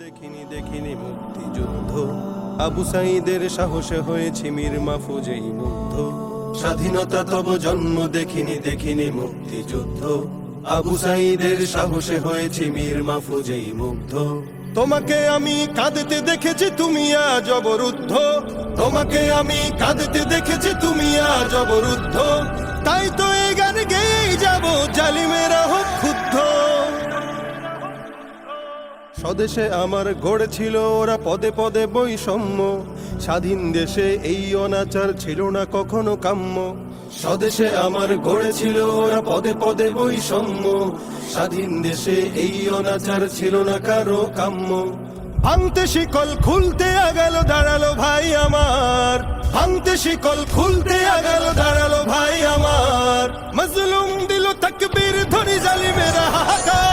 দেখিনি দেখিনি মুক্তিযুদ্ধ, আবু সাঈদের সাহসে হয়েছি মীর মাহফুজেই মুগ্ধ। স্বাধীনতা তব জন্ম দেখিনি দেখিনি মুক্তিযুদ্ধ, আবু সাঈদের সাহসে হয়েছি মীর মাহফুজেই মুগ্ধ। তোমাকে আমি কাঁদতে দেখেছি তুমি আজ অবরুদ্ধ, তোমাকে আমি কাঁদতে দেখেছি তুমি আজ অবরুদ্ধ। তাই তো এই গান গেয়েই যাব জালিমেরা হোক ক্ষুব্ধ। স্বদেশে আমার গড়েছিল ওরা পদে পদে বৈষম্য, স্বাধীন দেশে এই অনাচার ছিল না কখনো কাম্য। স্বদেশে আমার গড়েছিল ওরা পদে পদে বৈষম্য, স্বাধীন দেশে এই অনাচার ছিল না কারো কাম্য। ভাঙতে শিকল খুলতে আগালো দাঁড়ালো ভাই আমার, ভাঙতে শিকল খুলতে আগালো দাঁড়ালো ভাই আমার। মজলুম দিল তাকবীর ধরি জালিমেরা হাহাকার।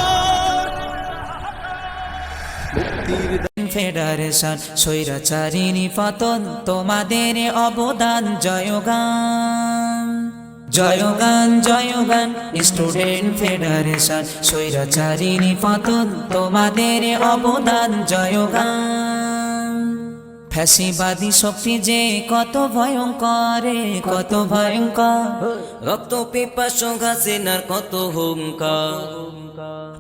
ফেডারেশন স্বৈরাচারী নিপাতন, তোমাদের অবদান জয়গান জয়গান জয়গান। স্টুডেন্ট ফেডারেশন স্বৈরাচারী নিপাতন, তোমাদের অবদান জয়গান। ফ্যাসিবাদী শক্তি যে কত ভয়ঙ্কর, কত ভয়ঙ্কর। রক্ত পিপাসু হাসিনার কত হুঙ্কার,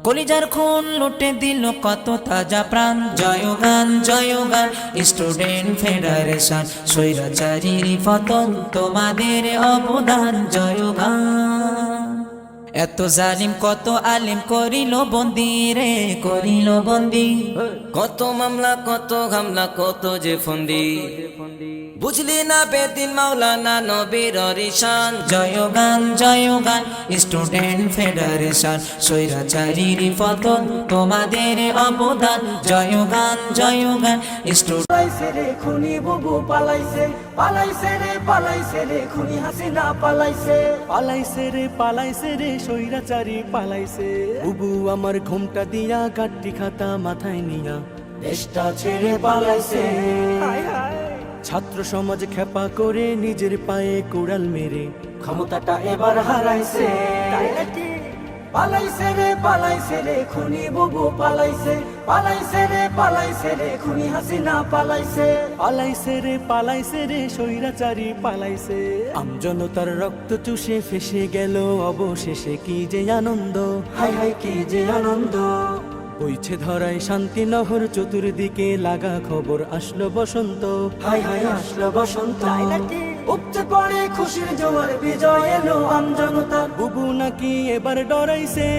কলিজার খুন লুটে দিল কত তাজা প্রাণ। জয়গান জয়গান স্টুডেন্ট ফেডারেশন স্বৈরাচারী নিপাতন, তোমাদের অবদান জয়গান। এত জালিম কত আলিম করিল বন্দি রে, করিল বন্দি। কত মামলা কত হামলা কত যে ফন্দি, বুঝলি না বেদিন মাওলানা নবীর রিশান। জয়গান জয়গান স্টুডেন্ট ফেডারেশন স্বৈরাচারী নিপাতন, তোমাদের অবদান জয়গান জয়গান। পালাইছে রে খুনি বুবু পালাইছে, পালাইছে রে পালাইছে রে খুনি হাসিনা পালাইছে, পালাইছে রে স্বৈরাচারী পালাইছে। বুবু আমার ঘুমটা দিয়া গাড্ডি খাতা মাথায় নিয়া দেশটা ছেড়ে পালাইছে। ছাত্র সমাজ খেপা করে নিজের পায়ে কুড়াল মেরে ক্ষমতাটা এবার হারাইছে। পালাইছে রে খুনি বুবু পালাইছে, পালাইছে রে খুনি হাসিনা পালাইছে, পালাইছে রে স্বৈরাচারী পালাইছে। আমজনতার রক্ত চুষে ফেসে গেল অবশেষে কি যে আনন্দ, হাই হাই কি যে আনন্দ। বইছে ধরায় শান্তি নহর চতুর্দিকে লাগা খবর আসলো বসন্ত, হাই হাই আসলো বসন্ত। উপচে পড়ে খুশির জোয়ার, বিজয় এলো আমজনতার। বুবু নাকি এবার ডরাইছে,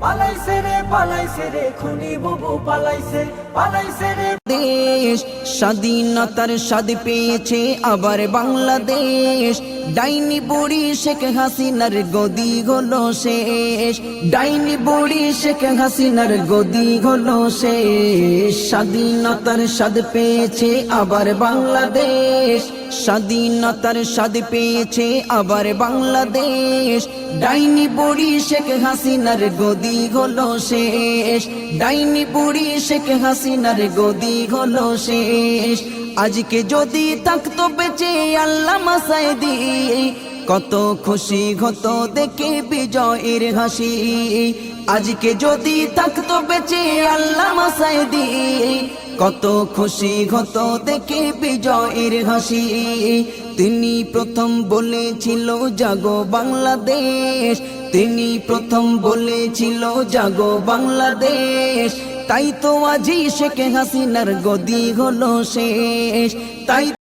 পালাইছে রে খুনি বুবু পালাইছে, পালাইছে রে। দেশ স্বাধীনতার স্বাদ পেয়েছে আবার বাংলাদেশ। ডাইনি বুড়ি শেখ হাসিনার গদি হলো শেষ, ডাইনি বুড়ি শেখ হাসিনার গদি হলো শেষ। স্বাধীনতার স্বাদ পেয়েছে আবার বাংলাদেশ, স্বাধীনতার স্বাদ পেয়েছে আবার বাংলাদেশ। ডাইনি বুড়ি শেখ হাসিনার গদি হলো শেষ, ডাইনি বুড়ি শেখ হাসিনার গদি হলো শেষ। আজকে যদি থাকতো বেঁচে আল্লামা সাঈদী, কত খুশি হতো দেখে বিজয়ের হাসি। আজকে যদি থাকতো বেঁচে আল্লামা সাঈদী, কত খুশি হতো দেখে বিজয়ের হাসি। তিনি প্রথম বলেছিল জাগো বাংলাদেশ, তিনি প্রথম বলেছিল জাগো বাংলাদেশ। তাই তো আজি শেখ হাসিনার গদি হলো শেষ, তাই